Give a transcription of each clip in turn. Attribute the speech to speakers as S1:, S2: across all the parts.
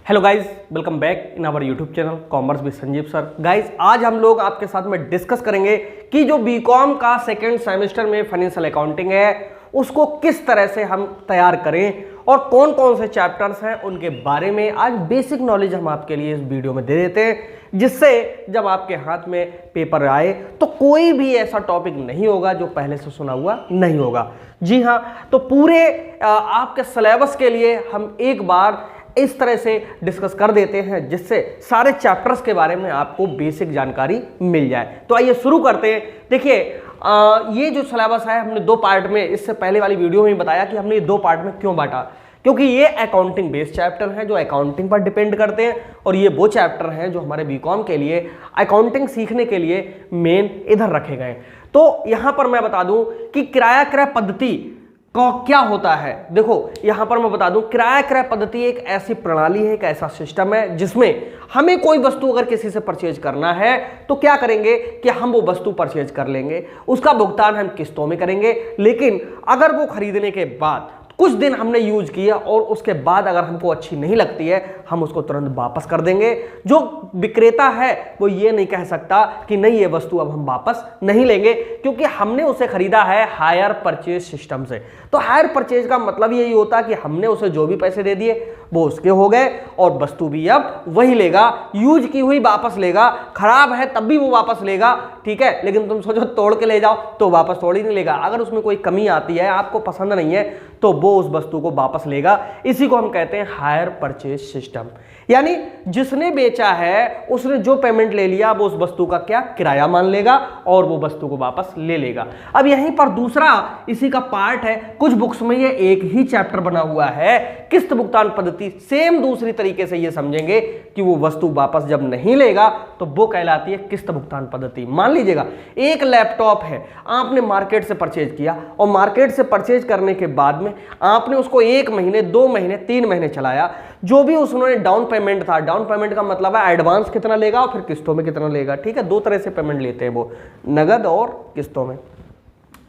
S1: Hello guys, welcome back in our YouTube channel commerce with Sanjeev sir. Guys, आज हम लोग आपके साथ में डिस्कस करेंगे कि जो बीकॉम का सेकेंड सेमेस्टर में फाइनेंशियल अकाउंटिंग है उसको किस तरह से हम तैयार करें और कौन कौन से चैप्टर्स हैं उनके बारे में आज बेसिक नॉलेज हम आपके लिए इस वीडियो में दे देते हैं, जिससे जब आपके हाथ में पेपर आए तो कोई भी ऐसा टॉपिक नहीं होगा जो पहले से सुना हुआ नहीं होगा। जी हाँ, तो पूरे आपके सिलेबस के लिए हम एक बार इस तरह से डिस्कस कर देते हैं जिससे सारे चैप्टर्स के बारे में आपको बेसिक जानकारी मिल जाए। तो आइए शुरू करते हैं। देखिए, ये जो सिलेबस है हमने दो पार्ट में, इससे पहले वाली वीडियो में बताया कि हमने ये दो पार्ट में क्यों बांटा, क्योंकि ये अकाउंटिंग बेस्ड चैप्टर हैं जो अकाउंटिंग पर डिपेंड करते हैं और ये वो चैप्टर हैं जो हमारे बीकॉम के लिए अकाउंटिंग सीखने के लिए मेन इधर रखे गए। तो यहां पर मैं बता दूं कि किराया क्रय पद्धति क्या होता है। देखो, यहां पर मैं बता दूं, किराया क्रय पद्धति एक ऐसी प्रणाली है, एक ऐसा सिस्टम है जिसमें हमें कोई वस्तु अगर किसी से परचेज करना है तो क्या करेंगे कि हम वो वस्तु परचेज कर लेंगे, उसका भुगतान हम किस्तों में करेंगे। लेकिन अगर वो खरीदने के बाद कुछ दिन हमने यूज किया और उसके बाद अगर हमको अच्छी नहीं लगती है, हम उसको तुरंत वापस कर देंगे। जो विक्रेता है वो ये नहीं कह सकता कि नहीं, ये वस्तु अब हम वापस नहीं लेंगे, क्योंकि हमने उसे खरीदा है हायर परचेज सिस्टम से। तो हायर परचेज का मतलब यही होता है कि हमने उसे जो भी पैसे दे दिए वो उसके हो गए और वस्तु भी अब वही लेगा, यूज की हुई वापस लेगा, खराब है तब भी वो वापस लेगा, ठीक है। लेकिन तुम सोचो तोड़ के ले जाओ तो वापस थोड़ी नहीं लेगा। अगर उसमें कोई कमी आती है, आपको पसंद नहीं है, तो वो उस वस्तु को वापस लेगा। इसी को हम कहते हैं हायर परचेज सिस्टम। यानी जिसने बेचा है उसने जो पेमेंट ले लिया वो उस वस्तु का क्या किराया मान लेगा और वो वस्तु को वापस ले लेगा। अब यहीं पर दूसरा इसी का पार्ट है, कुछ बुक्स में ये एक ही चैप्टर बना हुआ है, किस्त भुगतान पद्धति। सेम दूसरी तरीके से ये समझेंगे कि वो वस्तु वापस जब नहीं लेगा तो वो कहलाती है किस्त भुगतान पद्धति। मान लीजिएगा एक लैपटॉप है, आपने मार्केट से परचेज किया और मार्केट से परचेज करने के बाद में आपने उसको 1 महीने 2 महीने 3 महीने चलाया। जो भी उसने डाउन पेमेंट था, डाउन पेमेंट का मतलब है एडवांस कितना लेगा और फिर किस्तों में कितना लेगा, ठीक है। दो तरह से पेमेंट लेते हैं वो, नगद और किस्तों में।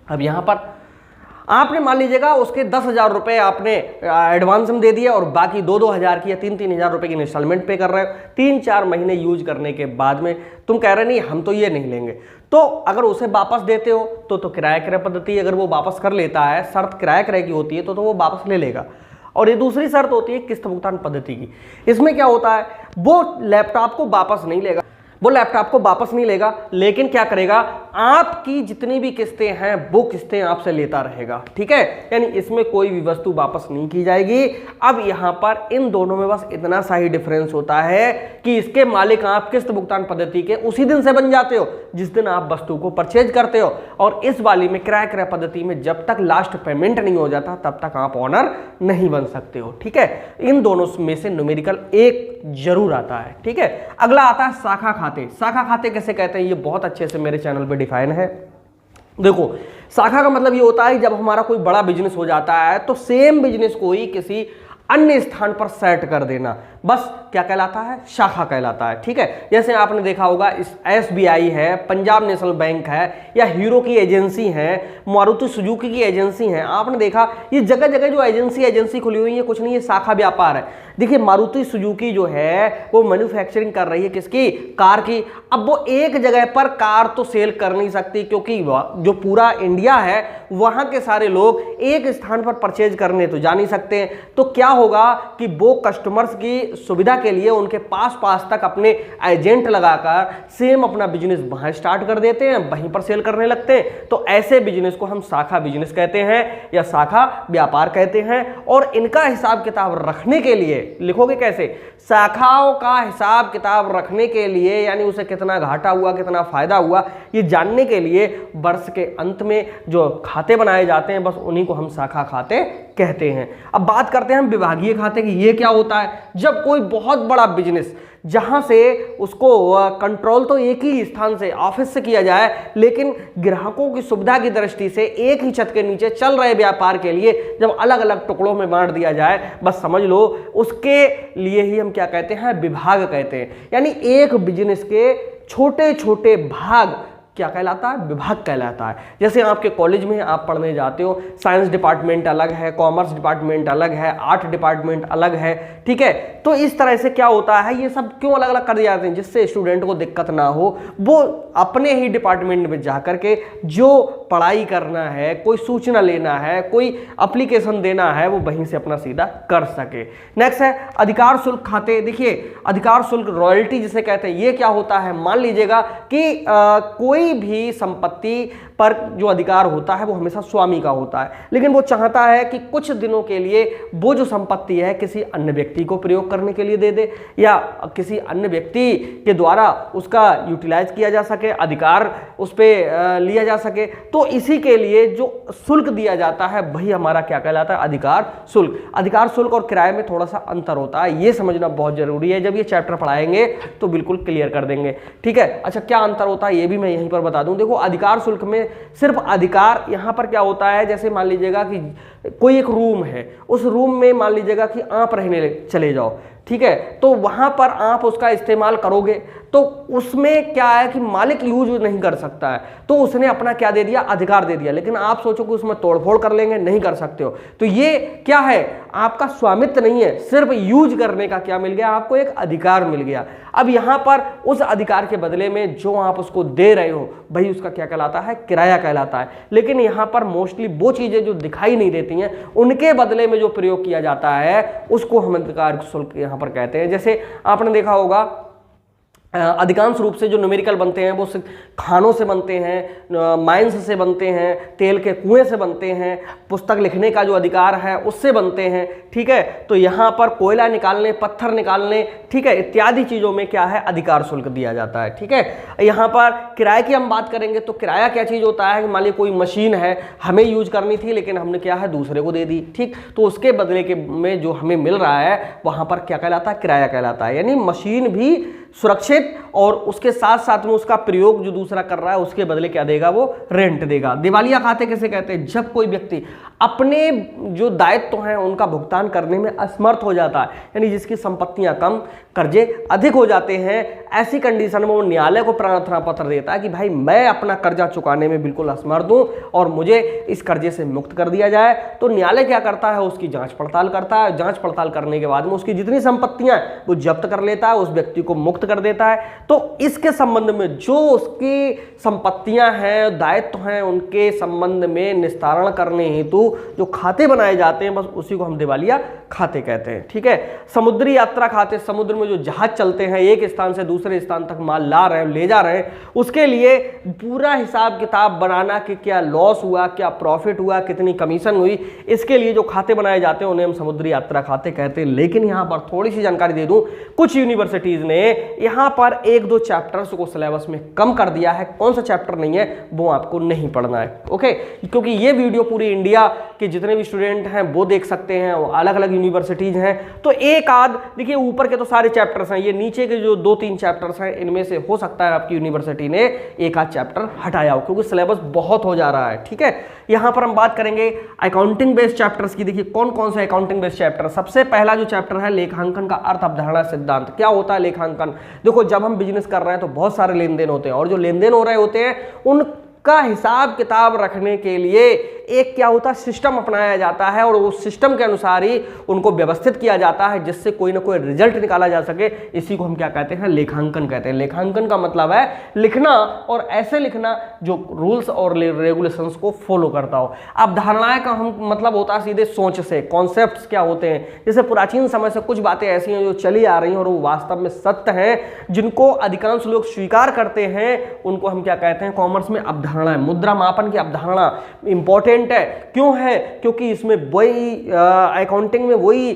S1: अब यहां पर आपने मान लीजिएगा उसके 10,000 रुपए आपने एडवांस में दे दिए और बाकी 2-2 हज़ार की या 3-3 हज़ार रुपए की इंस्टॉलमेंट पे कर रहे हो। 3-4 महीने यूज करने के बाद में तुम कह रहे नहीं हम तो ये नहीं लेंगे, तो अगर उसे वापस देते हो तो किराया क्रय पद्धति अगर वो वापस कर लेता है, शर्त किराया क्रय की होती है तो वो वापस ले लेगा। और ये दूसरी शर्त होती है किस्त भुगतान पद्धति की। इसमें क्या होता है, वो लैपटॉप को वापस नहीं लेगा, वो लैपटॉप को वापस नहीं लेगा, लेकिन क्या करेगा, आपकी जितनी भी किस्तें हैं वो किस्तें आपसे लेता रहेगा, ठीक है। यानी इसमें कोई भी वस्तु वापस नहीं की जाएगी। अब यहां पर इन दोनों में बस इतना सा ही डिफरेंस होता है कि इसके मालिक आप किस्त भुगतान पद्धति के उसी दिन से बन जाते हो जिस दिन आप वस्तु को परचेज करते हो, और इस वाली में किराया क्रय पद्धति में जब तक लास्ट पेमेंट नहीं हो जाता तब तक आप ऑनर नहीं बन सकते हो, ठीक है। इन दोनों में से न्यूमेरिकल एक जरूर आता है, ठीक है। अगला आता है शाखा खाते। शाखा खाते कैसे कहते हैं, ये बहुत अच्छे से मेरे चैनल पे डिफाइन है। देखो, शाखा का मतलब ये होता है जब हमारा कोई बड़ा बिजनेस हो जाता है तो सेम बिजनेस को ही किसी अन्य स्थान पर सेट कर देना, बस क्या कहलाता है, शाखा कहलाता है, ठीक है। जैसे आपने देखा होगा इस SBI है, पंजाब नेशनल बैंक है, या हीरो की एजेंसी है, मारुति सुजुकी की एजेंसी है। आपने देखा ये जगह जगह जो एजेंसी खुली हुई है, कुछ नहीं, ये शाखा व्यापार है। देखिए, मारुति सुजुकी जो है वो मैन्युफैक्चरिंग कर रही है किसकी, कार की। अब वो एक जगह पर कार तो सेल कर नहीं सकती, क्योंकि जो पूरा इंडिया है वहां के सारे लोग एक स्थान पर परचेज करने तो जा नहीं सकते हैं। तो क्या होगा कि वो कस्टमर्स की सुविधा के लिए उनके पास तक अपने एजेंट लगाकर सेम अपना बिजनेस वहां स्टार्ट कर देते हैं, वहीं पर सेल करने लगते हैं। तो ऐसे बिजनेस को हम शाखा बिजनेस कहते हैं या शाखा व्यापार कहते हैं। और इनका हिसाब किताब रखने के लिए लिखोगे कैसे, शाखाओं का हिसाब किताब रखने के लिए, यानी उसे कितना घाटा हुआ कितना फायदा हुआ ये जानने के लिए वर्ष के अंत में जो खाते बनाए जाते हैं बस उन्हीं को हम शाखा खाते कहते हैं। अब बात करते हैं हम विभागीय खाते की। ये क्या होता है, जब कोई बहुत बड़ा बिजनेस जहां से उसको कंट्रोल तो एक ही स्थान से ऑफिस से किया जाए, लेकिन ग्राहकों की सुविधा की दृष्टि से एक ही छत के नीचे चल रहे व्यापार के लिए जब अलग अलग टुकड़ों में बांट दिया जाए, बस समझ लो उसके लिए ही हम क्या कहते हैं, विभाग कहते हैं। यानी एक बिजनेस के छोटे छोटे भाग क्या कहलाता है, विभाग कहलाता है। जैसे आपके कॉलेज में आप पढ़ने जाते हो, साइंस डिपार्टमेंट अलग है, कॉमर्स डिपार्टमेंट अलग है, आर्ट डिपार्टमेंट अलग है, ठीक है। तो इस तरह से क्या होता है, ये सब क्यों अलग अलग कर दिए जाते हैं, जिससे स्टूडेंट को दिक्कत ना हो, वो अपने ही डिपार्टमेंट में जा करके जो पढ़ाई करना है, कोई सूचना लेना है, कोई एप्लीकेशन देना है, वो वहीं से अपना सीधा कर सके। नेक्स्ट है अधिकार शुल्क खाते। देखिए अधिकार शुल्क रॉयल्टी जिसे कहते हैं, ये क्या होता है, मान लीजिएगा कि कोई भी संपत्ति पर जो अधिकार होता है वो हमेशा स्वामी का होता है, लेकिन वो चाहता है कि कुछ दिनों के लिए वो जो संपत्ति है किसी अन्य व्यक्ति को प्रयोग करने के लिए दे दे, या किसी अन्य व्यक्ति के द्वारा उसका यूटिलाइज किया जा सके, अधिकार उस पर लिया जा सके। तो इसी के लिए जो शुल्क दिया जाता है वही हमारा क्या कहलाता है, अधिकार शुल्क। अधिकार शुल्क और किराए में थोड़ा सा अंतर होता है, ये समझना बहुत जरूरी है। जब ये चैप्टर पढ़ाएंगे तो बिल्कुल क्लियर कर देंगे, ठीक है। अच्छा क्या अंतर होता है ये भी मैं यहीं पर बता दूं। देखो अधिकार शुल्क में सिर्फ अधिकार, यहां पर क्या होता है, जैसे मान लीजिएगा कि कोई एक रूम है, उस रूम में मान लीजिएगा कि आप रहने चले जाओ, ठीक है, तो वहां पर आप उसका इस्तेमाल करोगे, तो उसमें क्या है कि मालिक यूज नहीं कर सकता है, तो उसने अपना क्या दे दिया, अधिकार दे दिया। लेकिन आप सोचो कि उसमें तोड़फोड़ कर लेंगे, नहीं कर सकते हो, तो ये क्या है, आपका स्वामित्व नहीं है, सिर्फ यूज करने का क्या मिल गया, आपको एक अधिकार मिल गया। अब यहां पर उस अधिकार के बदले में जो आप उसको दे रहे हो भाई उसका क्या कहलाता है, किराया कहलाता है। लेकिन यहां पर मोस्टली वो चीजें जो दिखाई नहीं देती हैं उनके बदले में जो प्रयोग किया जाता है उसको हम अधिकार शुल्क यहां पर कहते हैं। जैसे आपने देखा होगा अधिकांश रूप से जो न्यूमेरिकल बनते हैं वो खानों से बनते हैं, माइंस से बनते हैं, तेल के कुएं से बनते हैं, पुस्तक लिखने का जो अधिकार है उससे बनते हैं, ठीक है। तो यहाँ पर कोयला निकालने, पत्थर निकालने, ठीक है, इत्यादि चीज़ों में क्या है, अधिकार शुल्क दिया जाता है, ठीक है। यहाँ पर किराए की हम बात करेंगे तो किराया क्या चीज़ होता है, मान लीजिए कोई मशीन है, हमें यूज करनी थी लेकिन हमने क्या है दूसरे को दे दी, ठीक, तो उसके बदले के में जो हमें मिल रहा है वहाँ पर क्या कहलाता है, किराया कहलाता है। यानी मशीन भी सुरक्षित और उसके साथ साथ में उसका प्रयोग जो दूसरा कर रहा है उसके बदले क्या देगा, वो रेंट देगा। दिवालिया खाते किसे कहते हैं, जब कोई व्यक्ति अपने जो दायित्व हैं उनका भुगतान करने में असमर्थ हो जाता है, यानी जिसकी संपत्तियां कम, कर्जे अधिक हो जाते हैं, ऐसी कंडीशन में वो न्यायालय को प्रार्थना पत्र देता है कि भाई मैं अपना कर्जा चुकाने में बिल्कुल असमर्थ हूं और मुझे इस कर्जे से मुक्त कर दिया जाए। तो न्यायालय क्या करता है, उसकी जांच पड़ताल करता है, जांच पड़ताल करने के बाद में उसकी जितनी संपत्तियां वो जब्त कर लेता है, उस व्यक्ति को मुक्त कर देता है। तो इसके संबंध में जो उसकी संपत्तियां हैं, दायित्व हैं, उनके संबंध में निस्तारण करने हेतु जो खाते बनाए जाते हैं बस उसी को हम दिवालिया खाते कहते हैं, ठीक है। समुद्री यात्रा खाते, समुद्र में जो जहाज चलते हैं, एक स्थान से दूसरे स्थान तक माल ला रहे हैं, ले जा रहे हैं, उसके लिए पूरा हिसाब किताब बनाना कि क्या लॉस हुआ, क्या प्रॉफिट हुआ, कितनी कमीशन हुई, इसके लिए जो खाते बनाए जाते हैं उन्हें हम समुद्री यात्रा खाते कहते हैं। लेकिन यहाँ पर थोड़ी सी जानकारी दे दूं, कुछ यूनिवर्सिटीज ने यहाँ पर एक दो चैप्टर्स को सिलेबस में कम कर दिया है। कौन सा चैप्टर नहीं है वो आपको नहीं पढ़ना है, ओके, क्योंकि ये वीडियो पूरी इंडिया के जितने भी स्टूडेंट हैं वो देख सकते हैं, अलग अलग यूनिवर्सिटीज हैं। तो एक आध देखिए, ऊपर के तो सारे चैप्टर्स हैं, ये नीचे के जो 2-3 चैप्टर्स हैं इनमें से हो सकता है आपकी यूनिवर्सिटी ने एक आध चैप्टर हटाया हो, क्योंकि सिलेबस बहुत हो जा रहा है, ठीक है। यहां पर हम बात करेंगे अकाउंटिंग बेस्ड चैप्टर्स की। देखिए कौन कौन से अकाउंटिंग बेस्ड चैप्टर, सबसे पहला जो चैप्टर है लेखांकन का अर्थ, अवधारणा, सिद्धांत। क्या होता है लेखांकन, देखो जब हम बिजनेस कर रहे हैं तो बहुत सारे लेन देन होते हैं, और जो लेन देन हो रहे होते हैं उनका हिसाब किताब रखने के लिए एक क्या होता है, सिस्टम अपनाया जाता है, और उस सिस्टम के अनुसार ही उनको व्यवस्थित किया जाता है जिससे कोई ना कोई रिजल्ट निकाला जा सके। इसी को हम क्या कहते हैं, लेखांकन कहते हैं। लेखांकन का मतलब है लिखना, और ऐसे लिखना जो रूल्स और रेगुलेशंस को फॉलो करता हो। अब धारणाएं का हम मतलब होता है सीधे सोच से, कॉन्सेप्ट्स क्या होते हैं, जैसे प्राचीन समय से कुछ बातें ऐसी हैं जो चली आ रही हैं और वो वास्तव में सत्य हैं, जिनको अधिकांश लोग स्वीकार करते हैं, उनको हम क्या कहते हैं, कॉमर्स में अवधारणाएं। मुद्रा मापन की अवधारणा इंपॉर्टेंट है, क्यों है, क्योंकि इसमें वही अकाउंटिंग में वही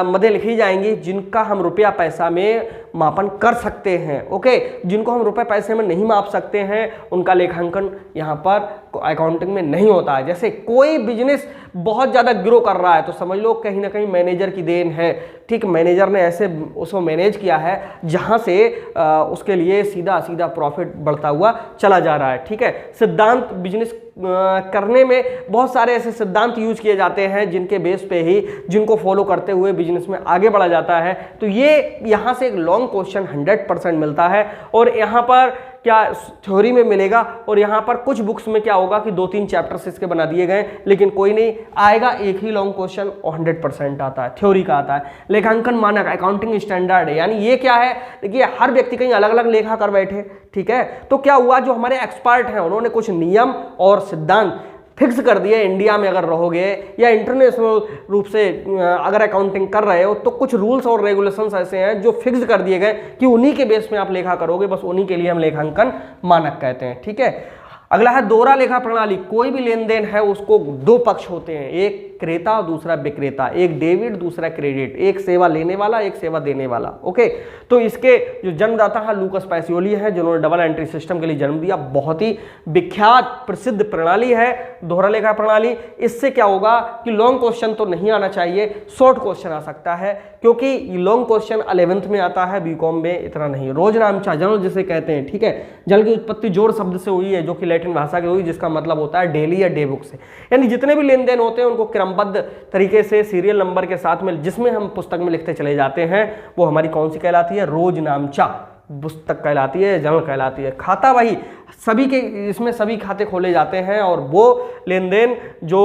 S1: मदें लिखी जाएंगी जिनका हम रुपया पैसा में मापन कर सकते हैं, ओके। जिनको हम रुपए पैसे में नहीं माप सकते हैं उनका लेखांकन यहाँ पर अकाउंटिंग में नहीं होता है। जैसे कोई बिजनेस बहुत ज़्यादा ग्रो कर रहा है तो समझ लो कहीं ना कहीं मैनेजर की देन है, ठीक, मैनेजर ने ऐसे उसको मैनेज किया है जहाँ से उसके लिए सीधा सीधा प्रॉफिट बढ़ता हुआ चला जा रहा है, ठीक है। सिद्धांत, बिजनेस करने में बहुत सारे ऐसे सिद्धांत यूज किए जाते हैं जिनके बेस पे ही, जिनको फॉलो करते हुए बिजनेस में आगे बढ़ा जाता है। तो ये यहाँ से एक लॉन्ग क्वेश्चन 100% मिलता है। और यहाँ पर क्या थ्योरी में मिलेगा, और यहाँ पर कुछ बुक्स में क्या होगा कि 2-3 चैप्टर्स इसके बना दिए गए, लेकिन कोई नहीं आएगा, एक ही लॉन्ग क्वेश्चन और 100% आता है, थ्योरी का आता है। लेखांकन मानक अकाउंटिंग स्टैंडर्ड है, यानी ये क्या है, देखिए हर व्यक्ति कहीं अलग अलग लेखा कर बैठे, ठीक है। तो क्या हुआ, जो हमारे एक्सपर्ट हैं उन्होंने कुछ नियम और सिद्धांत फिक्स कर दिए। इंडिया में अगर रहोगे या इंटरनेशनल रूप से अगर अकाउंटिंग कर रहे हो तो कुछ रूल्स और रेगुलेशंस ऐसे हैं जो फिक्स कर दिए गए कि उन्हीं के बेस में आप लेखा करोगे, बस उन्हीं के लिए हम लेखांकन मानक कहते हैं, ठीक है। अगला है दोहरा लेखा प्रणाली। कोई भी लेन देन है उसको 2 पक्ष होते हैं, एक क्रेता और दूसरा विक्रेता, एक डेबिट दूसरा क्रेडिट, एक सेवा लेने वाला एक सेवा देने वाला, ओके। तो इसके जो जन्मदाता है लूकास पैसियोली है, जिन्होंने डबल एंट्री सिस्टम के लिए जन्म दिया। बहुत ही विख्यात प्रसिद्ध प्रणाली है दोहरा लेखा प्रणाली। इससे क्या होगा कि लॉन्ग क्वेश्चन तो नहीं आना चाहिए, शॉर्ट क्वेश्चन आ सकता है, क्योंकि लॉन्ग क्वेश्चन 11th में आता है, बीकॉम में इतना नहीं। रोज नामचा जल जिसे कहते हैं, ठीक है, जल की उत्पत्ति जोड़ शब्द से हुई है, जो कि लैटिन भाषा की हुई, जिसका मतलब होता है डेली या डे बुक से। यानी जितने भी लेन देन होते हैं उनको क्रमबद्ध तरीके से सीरियल नंबर के साथ में जिसमें हम पुस्तक में लिखते चले जाते हैं, वो हमारी कौन सी कहलाती है, रोज नामचा पुस्तक कहलाती है, जर्नल कहलाती है। खाता वही सभी के, इसमें सभी खाते खोले जाते हैं, और वो लेन देन जो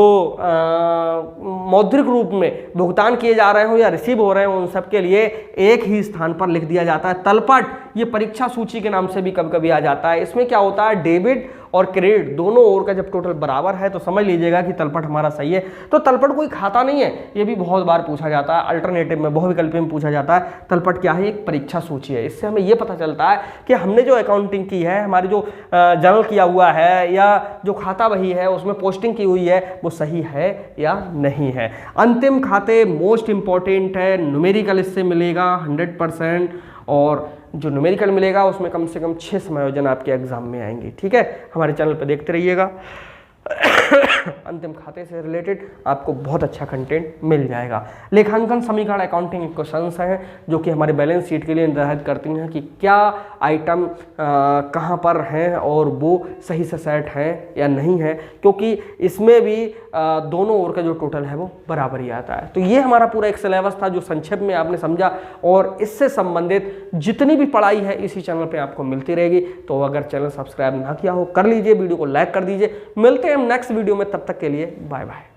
S1: मौद्रिक रूप में भुगतान किए जा रहे हो या रिसीव हो रहे हो, उन सब के लिए एक ही स्थान पर लिख दिया जाता है। तलपट, ये परीक्षा सूची के नाम से भी कभी कभी आ जाता है। इसमें क्या होता है, डेबिट और क्रेडिट दोनों ओर का जब टोटल बराबर है तो समझ लीजिएगा कि तलपट हमारा सही है। तो तलपट कोई खाता नहीं है, ये भी बहुत बार पूछा जाता है, अल्टरनेटिव में बहुविकल्पी में पूछा जाता है। तलपट क्या है, एक परीक्षा सूची है। इससे हमें ये पता चलता है कि हमने जो अकाउंटिंग की है, हमारी जो जर्नल किया हुआ है या जो खाता बही है उसमें पोस्टिंग की हुई है, वो सही है या नहीं है। अंतिम खाते मोस्ट इंपॉर्टेंट है, न्यूमेरिकल इससे मिलेगा 100%, और जो न्यूमेरिकल मिलेगा उसमें कम से कम 6 समायोजन आपके एग्जाम में आएंगे, ठीक है। हमारे चैनल पर देखते रहिएगा। अंतिम खाते से रिलेटेड आपको बहुत अच्छा कंटेंट मिल जाएगा। लेखांकन समीकरण अकाउंटिंग इक्वेशंस हैं जो कि हमारे बैलेंस शीट के लिए निर्धारित करती हैं कि क्या आइटम कहाँ पर हैं और वो सही से सेट हैं या नहीं है, क्योंकि इसमें भी दोनों ओर का जो टोटल है वो बराबर ही आता है। तो ये हमारा पूरा एक सिलेबस था जो संक्षेप में आपने समझा, और इससे संबंधित जितनी भी पढ़ाई है इसी चैनल पे आपको मिलती रहेगी। तो अगर चैनल सब्सक्राइब ना किया हो कर लीजिए, वीडियो को लाइक कर दीजिए। मिलते हैं हम नेक्स्ट वीडियो में, तब तक के लिए बाय बाय।